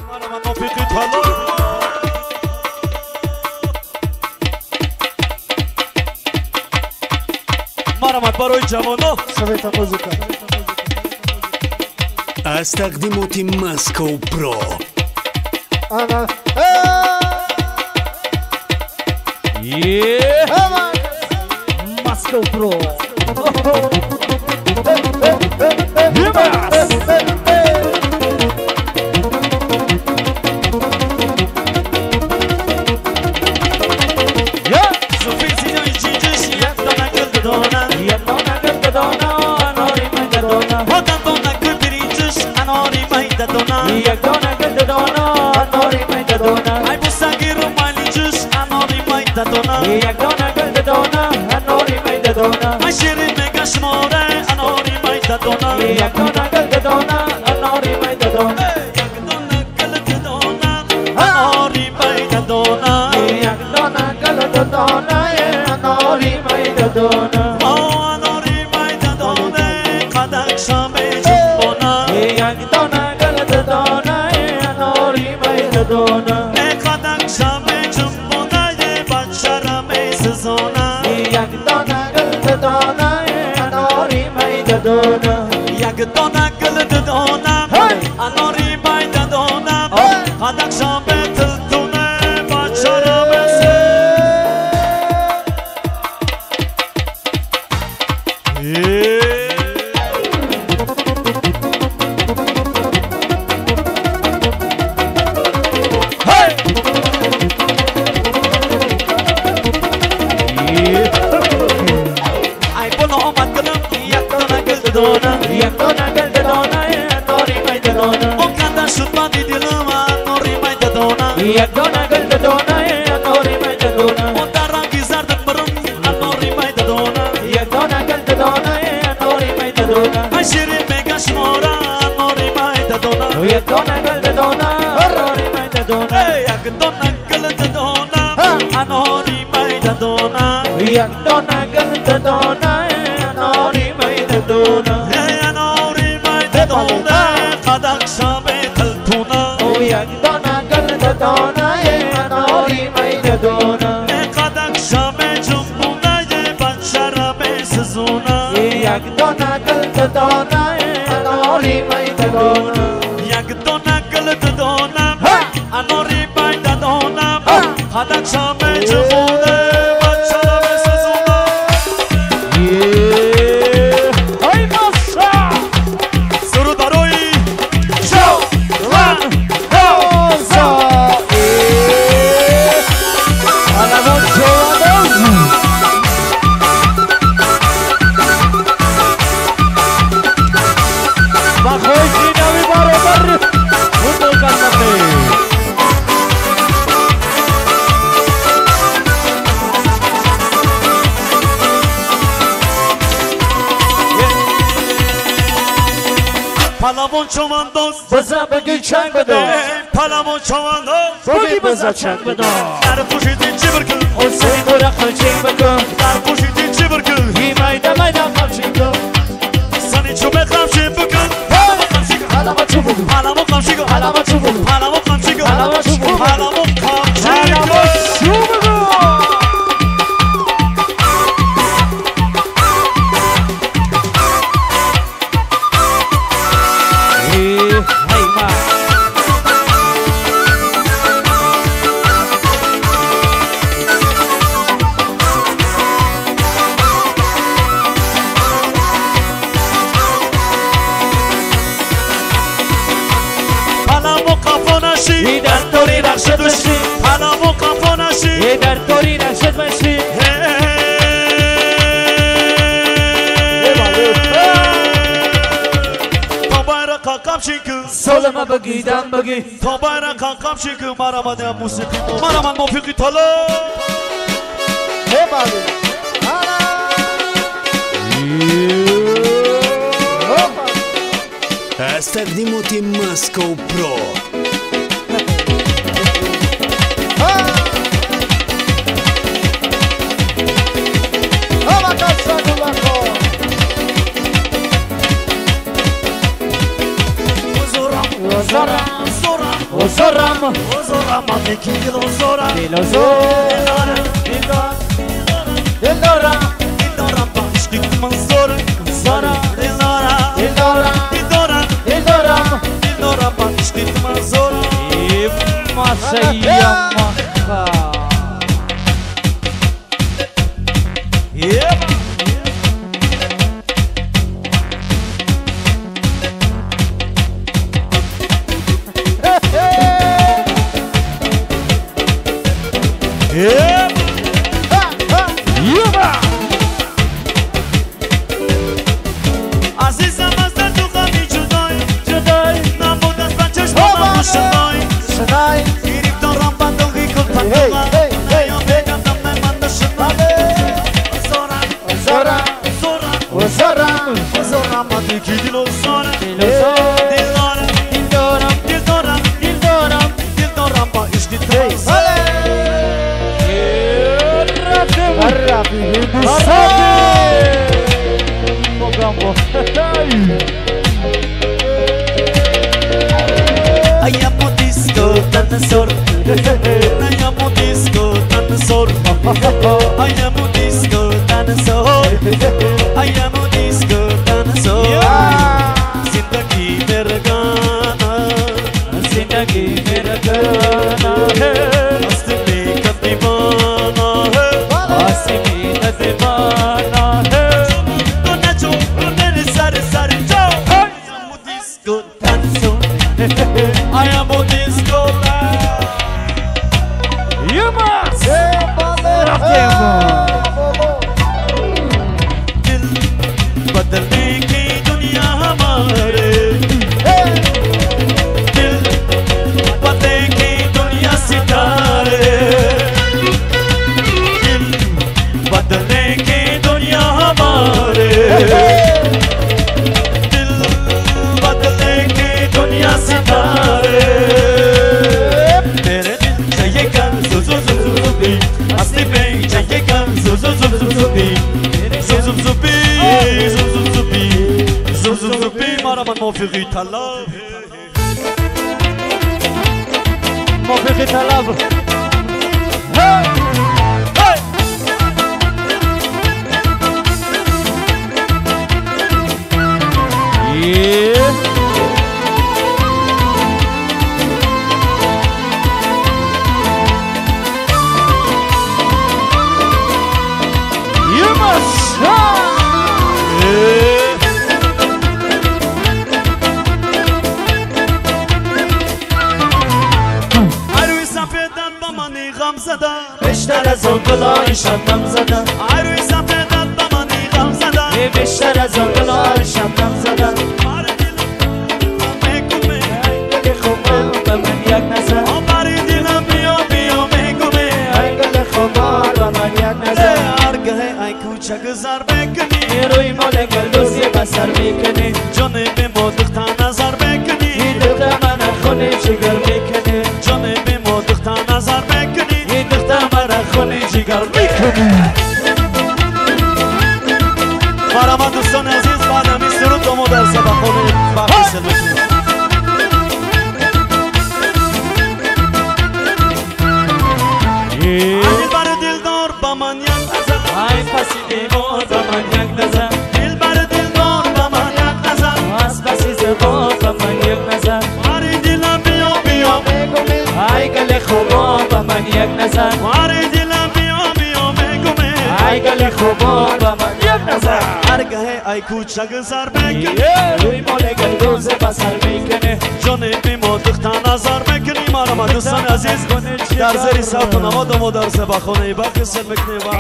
من موفقی طلا مرحمت برای جوانا سویتا موزیکا از تقدیمات مسکو پرو انا مسکو پرو یک دانه گل دانا ناری میده دانا ای بوسگیر مالی جوش اناری میده دانا یک دانه گل دانا ناری میده دانا ای شیرین میگش ماره اناری میده دانا یک دانه گل دانا ناری میده دانا یک دانه گل دانا ناری میده دانا یک دانه گل دانا ناری میده دانا آ ناری میده دانا قدک شامه جونا یک دانه دانا قدک شامه جنبونه بچه را می سزونه یک دانه گل دانا اناری میده دانا یک دانه گل دانا اناری میده دانا قدک شامه تلتونه بچه را می یک دانه گل دانا ناری میده دانا او کندن شد بندی دلم ناری میده دانا یک دانه گل دانا ناری میده دانا او در رنگی زرد برم ناری میده دانا یک دانه گل دانا ناری میده دانا ای شیرین میگش مارا ناری میده دانا یک دانه گل دانا ناری میده دانا یک دانه گل دانا ناری میده دانا یک دانه گل دانا ناری میده دانا قدک شامه تلتونه او یک دانه گل دانه ناری میده دانا قدک شامه جنبونه بچه را می سزونه یک دانه گل دانه ناری میده دانا یک دانه گل دانه ناری میده دانا قدک شامه جنبونه بچه را می سزونه سرود برای پلمون چوانداز بزن بگی چنگ بدا پلمون چوانداز بگی بزن چنگ بدا در پوشیدی چی برکن اون سری درخل چنگ بکن در پوشیدی چی برکن هی میده خمشین کن سنی چو بخمشین بکن پلمون چو بگو پلمون خمشین کن پلمون چو بگو پلمون خمشین کن پلمون چو بگو پلمون خمشین کن در توری رخشد بشی پلمو قفا نشی در توری رخشد بشی تا بایر قاقم شیکو سلمه بگیدم بگی تا بایر قاقم شیکو مرا من موسیقی مرا من موفقی طلا از تقدیمات مسکو پرو زورم زورم مالکی دل زورم دل زور دل دارم با عشقی من زورم زورم دل دارم دل دارم دل دارم دل دارم دل دارم با عشقی من زورم ماشاءالله عزیزم از در تو غمی جدای نبود از من چشمم شنای گریب دارم بندقی کن پندقم نیام بگم دم من دشنای زورم زورم مالکی دل زورم دل دارم با عشقی من زورم Ayamo disco dinosaur, ayamo disco dinosaur, ayamo disco dinosaur, ayamo disco dinosaur. Zindagi mera gaana, जिंदगी मेरा गाना है मस्त में कब दीवाना है. आसमी न दीवाना है तो नाचो मेरे सारे सारे जाओ. Ayamo disco dinosaur, ayamo disco dinosaur. Yumas दिल बदलने की दुनिया हमारे दिल बदलने की दुनिया सितारे दिल बदलने की दुनिया हमारे दिल बदलने की दुनिया सितारे तेरे दिल चाहिए कर जो जो जो जो जो भी असली में चाहिए कर जो जो जो जो जो भी زوبی مرا من موفقی طلب موفقی طلب بیشتر از اون گلایشم نم زدن عروی سفیدت با منی غم زدن بیشتر از اون گلایشم نم زدن آره دلم میگومه ای خوبم به من یک نظر آره دلم بیا میگومه ای گل خوبم به من یک نظر هرگاه ای کوچک زر بکنی روی مال گلدوزی بسر میکنی جانه به ما دختر نظر بکنی دختر من خونه جگر میکنی جانه به ما دختر نظر بکنی خونه جگر میکنی مرحبا دوستان عزیز بعد همی سرود دومو در سبخونه باقی سلوکی دل بر دلدار با من یک نظر ای پسی دیوار با من یک نظر دل بر دلدار با من یک نظر از پسی زبان با من یک نظر آره دلم بیا ای گل خوبا با من یک نظر آره دلم بیا میگومه ای گل خوبا با من یک نظر هرگاه ای کوچک زر بکنی روی مال گلدوز بسر میکنه جانه به ما دختر نظر بکنی مرحبا دوستان عزیز در زیر صوت و نما دومو در سبخونه باقی سلوکی و